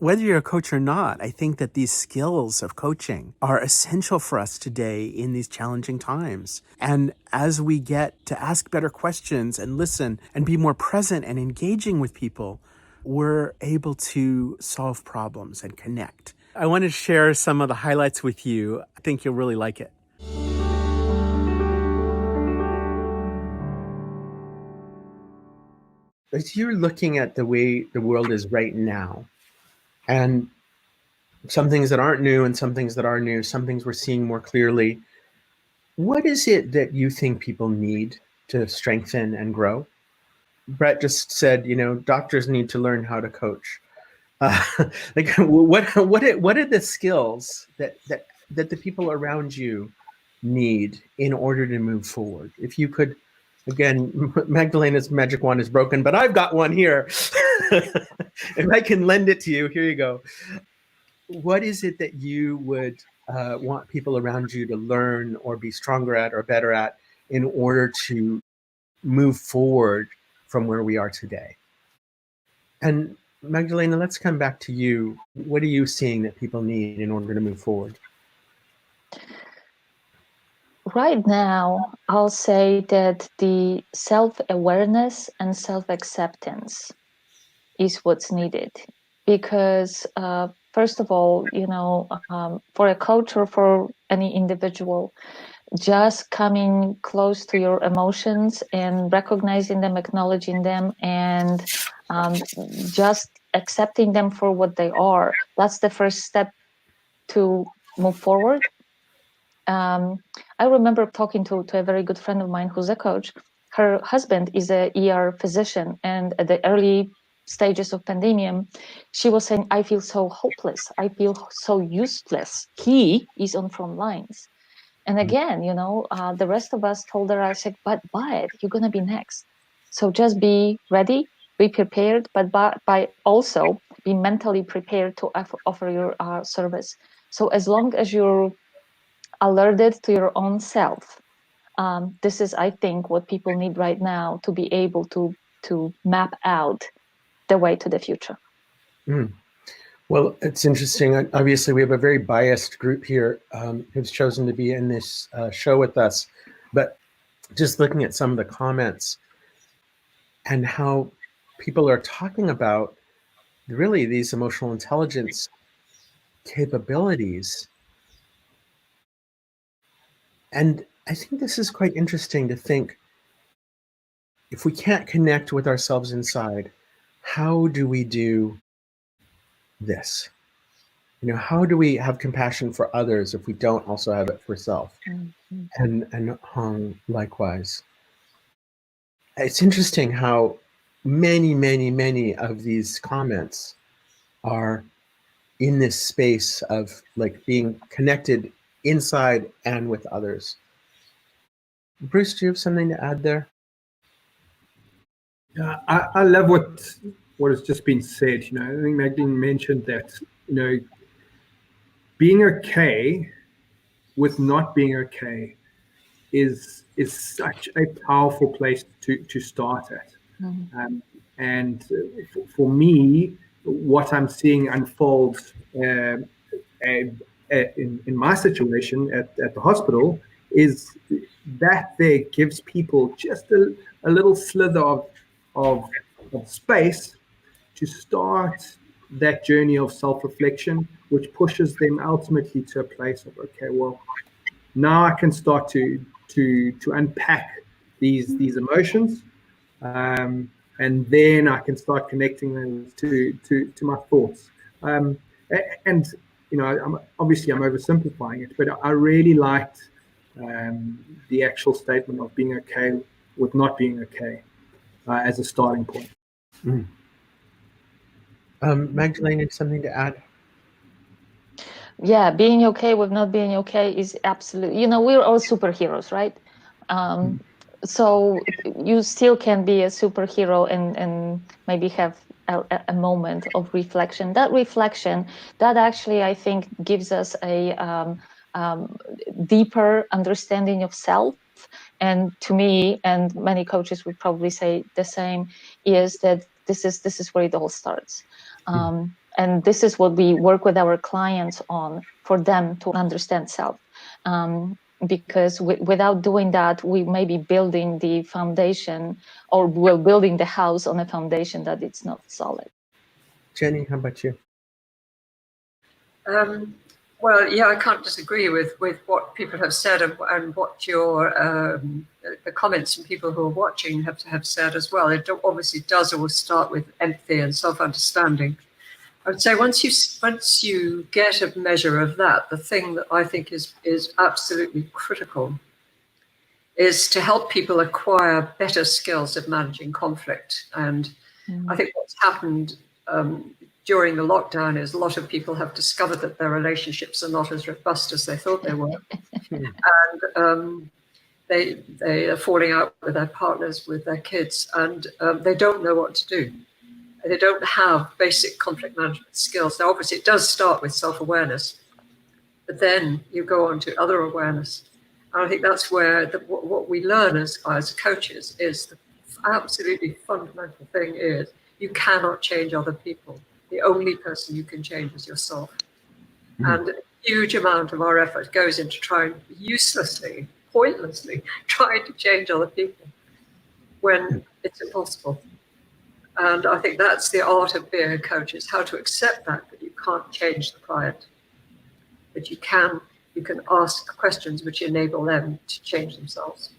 Whether you're a coach or not, I think that these skills of coaching are essential for us today in these challenging times. And as we get to ask better questions and listen and be more present and engaging with people, we're able to solve problems and connect. I want to share some of the highlights with you. I think you'll really like it. As you're looking at the way the world is right now, and some things that aren't new and some things that are new, some things we're seeing more clearly, what is it that you think people need to strengthen and grow? Brett just said, doctors need to learn how to coach. Uh, like, what are the skills that the people around you need in order to move forward? If you could, again, Magdalena's magic wand is broken, but I've got one here. If I can lend it to you, here you go. What is it that you would want people around you to learn or be stronger at or better at in order to move forward from where we are today? And Magdalena, let's come back to you. What are you seeing that people need in order to move forward? Right now, I'll say that the self-awareness and self-acceptance is what's needed. Because first of all, for a coach or for any individual, just coming close to your emotions and recognizing them, acknowledging them, and just accepting them for what they are. That's the first step to move forward. I remember talking to a very good friend of mine who's a coach. Her husband is a ER physician, and at the early stages of pandemic, she was saying, I feel so hopeless. I feel so useless. He is on front lines. And again, the rest of us told her, I said, but you're going to be next. So just be ready, be prepared, but by also be mentally prepared to offer your service. So as long as you're alerted to your own self, this is, I think, what people need right now to be able to map out the way to the future. Well, it's interesting. Obviously, we have a very biased group here who's chosen to be in this show with us. But just looking at some of the comments and how people are talking about really these emotional intelligence capabilities. And I think this is quite interesting to think, if we can't connect with ourselves inside, how do we do this? How do we have compassion for others if we don't also have it for self? Mm-hmm. And likewise. It's interesting how many of these comments are in this space of like being connected inside and with others. Bruce, do you have something to add there? I love what has just been said. I think Magdalene mentioned that, being okay with not being okay is such a powerful place to start at. Mm-hmm. And for me, what I'm seeing unfold in my situation at the hospital is that there gives people just a little slither of space to start that journey of self-reflection, which pushes them ultimately to a place of, okay, well, now I can start to unpack these emotions, and then I can start connecting them to my thoughts. And I'm oversimplifying it, but I really liked the actual statement of being okay with not being okay as a starting point. Magdalena, something to add? Yeah, being okay with not being okay is absolutely, we're all superheroes, right? So you still can be a superhero and maybe have a moment of reflection. That reflection, that actually, I think, gives us a deeper understanding of self. And to me, and many coaches would probably say the same, is that this is where it all starts. And this is what we work with our clients on, for them to understand self. Because without doing that, we may be building the foundation, or we're building the house on a foundation that it's not solid. Jenny, how about you? Well, yeah, I can't disagree with what people have said and what your the comments from people who are watching have said as well. It obviously does always start with empathy and self-understanding. I would say once you get a measure of that, the thing that I think is absolutely critical is to help people acquire better skills of managing conflict. And I think what's happened during the lockdown is a lot of people have discovered that their relationships are not as robust as they thought they were. And they are falling out with their partners, with their kids, and they don't know what to do. They don't have basic conflict management skills. Now, obviously, it does start with self-awareness, but then you go on to other awareness. And I think that's where what we learn as coaches is the absolutely fundamental thing is you cannot change other people. The only person you can change is yourself. And a huge amount of our effort goes into trying uselessly, pointlessly, trying to change other people when it's impossible. And I think that's the art of being a coach, is how to accept that you can't change the client, but you can ask questions which enable them to change themselves.